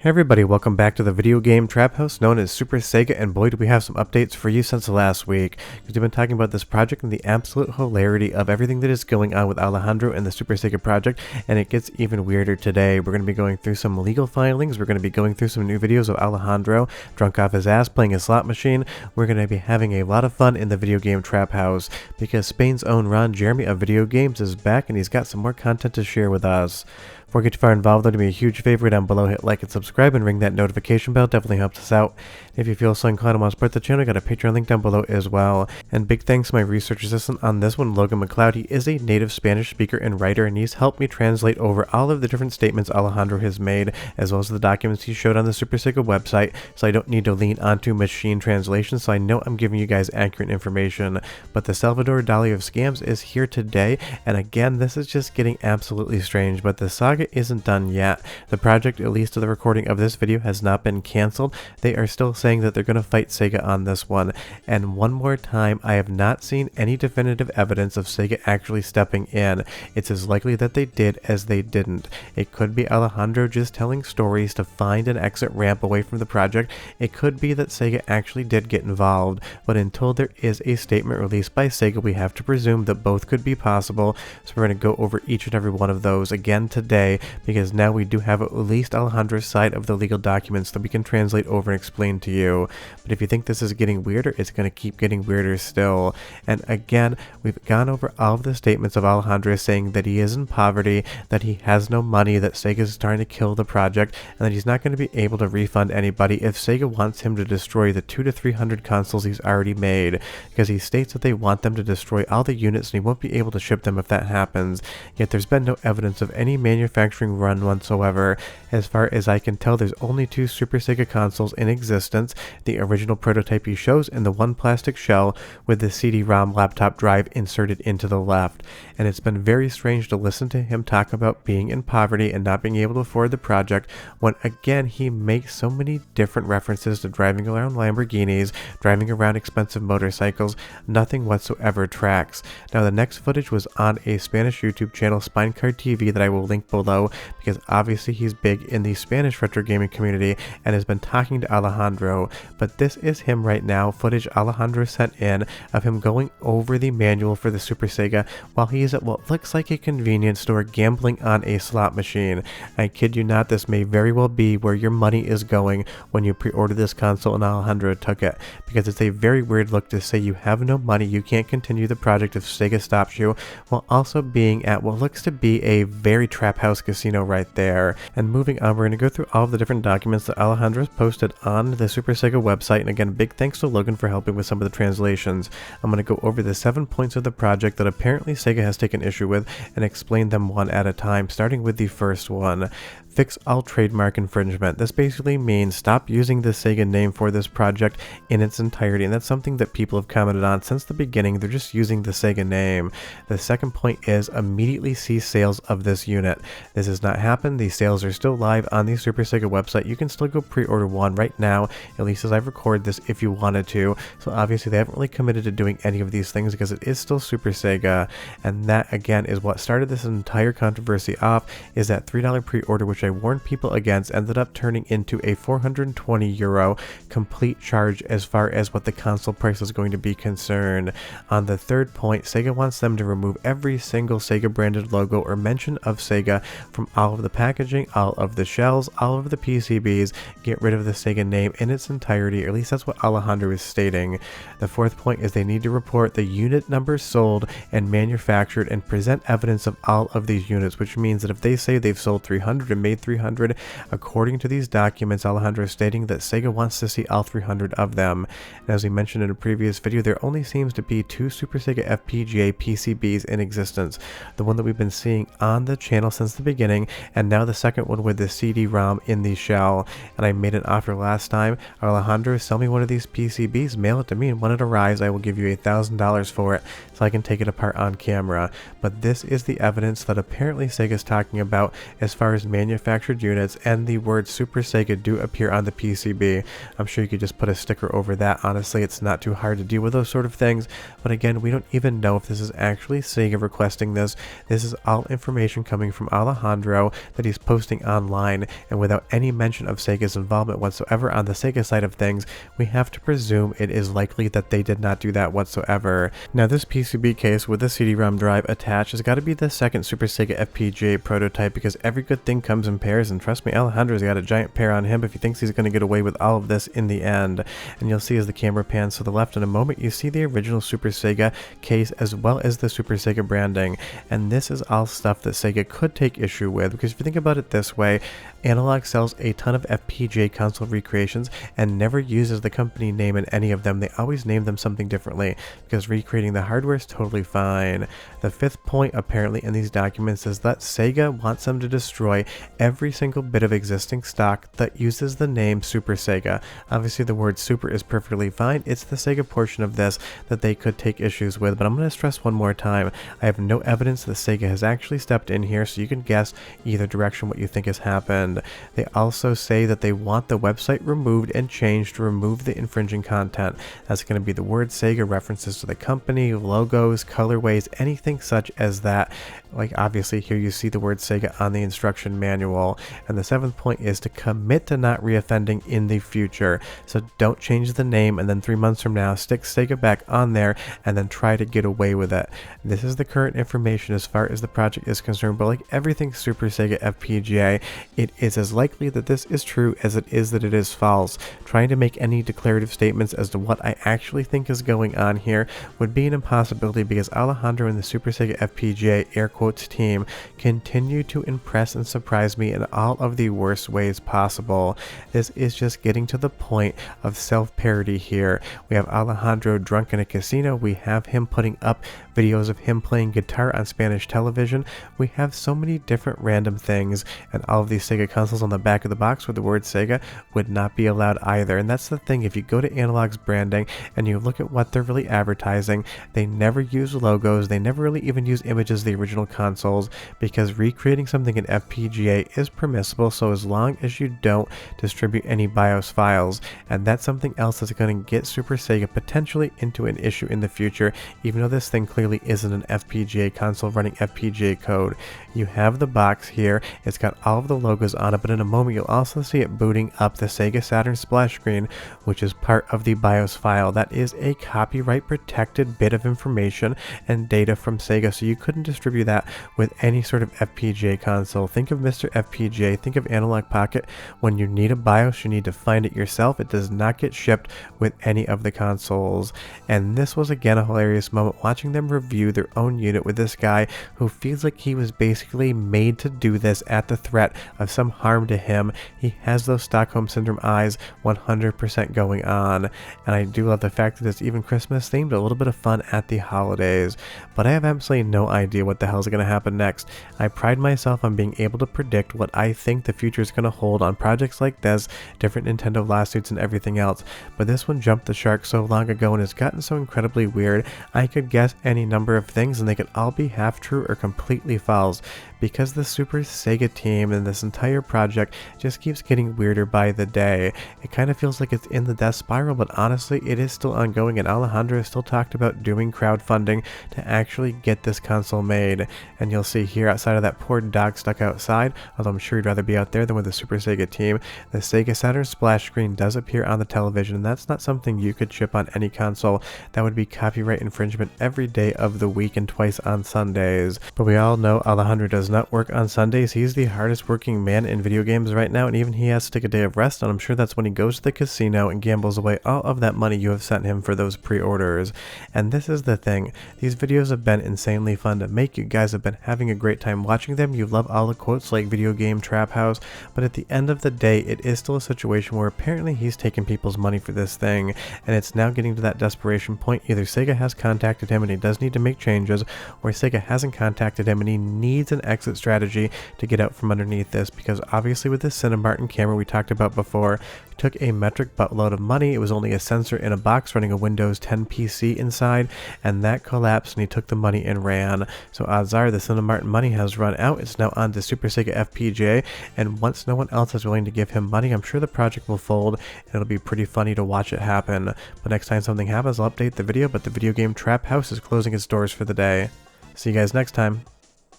Hey everybody, welcome back to the video game trap house known as Super Sega, and boy do we have some updates for you since last week, because we've been talking about this project and the absolute hilarity of everything that is going on with Alejandro and the Super Sega project, and it gets even weirder today. We're going to be going through some legal filings, we're going to be going through some new videos of Alejandro drunk off his ass playing a slot machine. We're going to be having a lot of fun in the video game trap house, because Spain's own Ron Jeremy of video games is back and he's got some more content to share with us. Before we get too far involved, though, do me a huge favor down below, hit like and subscribe and ring that notification bell, definitely helps us out. If you feel so inclined and want to support the channel, I got a Patreon link down below as well. And big thanks to my research assistant on this one, Logan McLeod. He is a native Spanish speaker and writer, and he's helped me translate over all of the different statements Alejandro has made, as well as the documents he showed on the Super Sega website, so I don't need to lean onto machine translation, so I know I'm giving you guys accurate information. But the Salvador Dali of scams is here today, and again, this is just getting absolutely strange, but the saga isn't done yet. The project, at least to the recording of this video, has not been cancelled. They are still saying that they're going to fight Sega on this one. And one more time, I have not seen any definitive evidence of Sega actually stepping in. It's as likely that they did as they didn't. It could be Alejandro just telling stories to find an exit ramp away from the project. It could be that Sega actually did get involved. But until there is a statement released by Sega, we have to presume that both could be possible. So we're going to go over each and every one of those again today, because now we do have at least Alejandro's side of the legal documents that we can translate over and explain to you. But if you think this is getting weirder, it's going to keep getting weirder still. And again, we've gone over all of the statements of Alejandro saying that he is in poverty, that he has no money, that Sega is trying to kill the project, and that he's not going to be able to refund anybody if Sega wants him to destroy the 200 to 300 consoles he's already made, because he states that they want them to destroy all the units and he won't be able to ship them if that happens. Yet there's been no evidence of any manufacturing run whatsoever. As far as I can tell, there's only 2 Super Sega consoles in existence, the original prototype he shows and the one plastic shell with the CD-ROM laptop drive inserted into the left. And it's been very strange to listen to him talk about being in poverty and not being able to afford the project, when again he makes so many different references to driving around Lamborghinis, driving around expensive motorcycles. Nothing whatsoever tracks. Now the next footage was on a Spanish YouTube channel, SpineCardTV, that I will link below, because obviously he's big in the Spanish retro gaming community and has been talking to Alejandro. But this is him right now, footage Alejandro sent in of him going over the manual for the Super Sega while he is at what looks like a convenience store gambling on a slot machine. I kid you not, this may very well be where your money is going when you pre-order this console and Alejandro took it, because it's a very weird look to say you have no money, you can't continue the project if Sega stops you, while also being at what looks to be a very trap house casino right there. And moving on, we're going to go through all of the different documents that Alejandro's posted on the Super Sega website, and again, big thanks to Logan for helping with some of the translations. I'm going to go over the 7 points of the project that apparently Sega has taken issue with and explain them one at a time, starting with the first one. Fix all trademark infringement. This basically means stop using the Sega name for this project in its entirety, and that's something that people have commented on since the beginning. They're just using the Sega name. The second point is immediately cease sales of this unit. This has not happened. These sales are still live on the Super Sega website. You can still go pre-order one right now, at least as I record this, if you wanted to. So obviously they haven't really committed to doing any of these things because it is still Super Sega, and that again is what started this entire controversy off, is that $3 pre-order, which I warned people against, ended up turning into a €420 complete charge as far as what the console price is going to be concerned. On the third point, Sega wants them to remove every single Sega branded logo or mention of Sega from all of the packaging, all of the shells, all of the PCBs, get rid of the Sega name in its entirety, or at least that's what Alejandro is stating. The fourth point is they need to report the unit numbers sold and manufactured and present evidence of all of these units, which means that if they say they've sold 300 and made 300, according to these documents, Alejandro is stating that Sega wants to see all 300 of them. And as we mentioned in a previous video, there only seems to be 2 Super Sega FPGA PCBs in existence. The one that we've been seeing on the channel since the beginning, and now the second one with the CD-ROM in the shell. And I made an offer last time. Alejandro, sell me one of these PCBs, mail it to me, and when it arrives, I will give you $1,000 for it so I can take it apart on camera. But this is the evidence that apparently Sega is talking about as far as manufacturing manufactured units, and the words Super Sega do appear on the PCB. I'm sure you could just put a sticker over that. Honestly, it's not too hard to deal with those sort of things, but again, we don't even know if this is actually Sega requesting this. This is all information coming from Alejandro that he's posting online, and without any mention of Sega's involvement whatsoever on the Sega side of things, we have to presume it is likely that they did not do that whatsoever. Now, this PCB case with the CD-ROM drive attached has got to be the second Super Sega FPGA prototype, because every good thing comes in pairs, and trust me, Alejandro's got a giant pair on him if he thinks he's going to get away with all of this in the end. And you'll see as the camera pans to the left in a moment, you see the original Super Sega case as well as the Super Sega branding, and this is all stuff that Sega could take issue with, because if you think about it this way, Analogue sells a ton of FPGA console recreations and never uses the company name in any of them. They always name them something differently, because recreating the hardware is totally fine. The fifth point apparently in these documents is that Sega wants them to destroy every single bit of existing stock that uses the name Super Sega. Obviously the word super is perfectly fine, it's the Sega portion of this that they could take issues with, but I'm going to stress one more time, I have no evidence that Sega has actually stepped in here, so you can guess either direction what you think has happened. They also say that they want the website removed and changed to remove the infringing content. That's going to be the word Sega, references to the company, logos, colorways, anything such as that. Like obviously here you see the word Sega on the instruction manual. And the seventh point is to commit to not reoffending in the future. So don't change the name and then 3 months from now stick Sega back on there and then try to get away with it. This is the current information as far as the project is concerned, but like everything Super Sega FPGA, it is as likely that this is true as it is that it is false. Trying to make any declarative statements as to what I actually think is going on here would be an impossibility, because Alejandro and the Super Sega FPGA air quotes team continue to impress and surprise me in all of the worst ways possible. This is just getting to the point of self-parody here. We have Alejandro drunk in a casino, we have him putting up videos of him playing guitar on Spanish television, we have so many different random things, and all of these Sega consoles on the back of the box with the word Sega would not be allowed either. And that's the thing, if you go to Analogue's branding and you look at what they're really advertising, they never use logos, they never really even use images of the original consoles, because recreating something in FPGA is permissible so as long as you don't distribute any BIOS files, and that's something else that's going to get Super Sega potentially into an issue in the future, even though this thing clearly isn't an FPGA console running FPGA code. You have the box here, it's got all of the logos on it, but in a moment you'll also see it booting up the Sega Saturn splash screen, which is part of the BIOS file. That is a copyright protected bit of information and data from Sega, so you couldn't distribute that with any sort of FPGA console. Think of MiSTer FPGA, think of Analogue Pocket. When you need a BIOS, you need to find it yourself. It does not get shipped with any of the consoles. And this was again a hilarious moment, watching them review their own unit with this guy who feels like he was basically made to do this at the threat of some harm to him. He has those Stockholm Syndrome eyes 100% going on, and I do love the fact that it's even Christmas themed, a little bit of fun at the holidays. But I have absolutely no idea what the hell is going to happen next. I pride myself on being able to predict what I think the future is going to hold on projects like this, different Nintendo lawsuits and everything else, but this one jumped the shark so long ago and has gotten so incredibly weird. I could guess any number of things and they could all be half true or completely false, because the Super Sega team and this entire project just keeps getting weirder by the day. It kind of feels like it's in the death spiral, but honestly it is still ongoing, and Alejandro still talked about doing crowdfunding to actually get this console made. And you'll see here outside of that poor dog stuck outside, although I'm sure he'd rather be out there than with the Super Sega team, the Sega Saturn splash screen does appear on the television, and that's not something you could ship on any console. That would be copyright infringement every day of the week and twice on Sundays. But we all know Alejandro does not work on Sundays. He's the hardest working man in video games right now, and even he has to take a day of rest, and I'm sure that's when he goes to the casino and gambles away all of that money you have sent him for those pre-orders. And this is the thing, these videos have been insanely fun to make. You guys have been having a great time watching them. You love all the quotes like video game trap house, but at the end of the day it is still a situation where apparently he's taking people's money for this thing, and it's now getting to that desperation point. Either Sega has contacted him and he does need to make changes, or Sega hasn't contacted him and he needs an exit strategy to get out from underneath this, because obviously with this Cinemartin camera we talked about before, took a metric buttload of money. It was only a sensor in a box running a Windows 10 PC inside, and that collapsed and he took the money and ran. So odds are the Son of Martin money has run out. It's now on to Super Sega FPGA, and once no one else is willing to give him money, I'm sure the project will fold, and it'll be pretty funny to watch it happen. But next time something happens, I'll update the video, but the video game Trap House is closing its doors for the day. See you guys next time.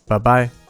Bye-bye.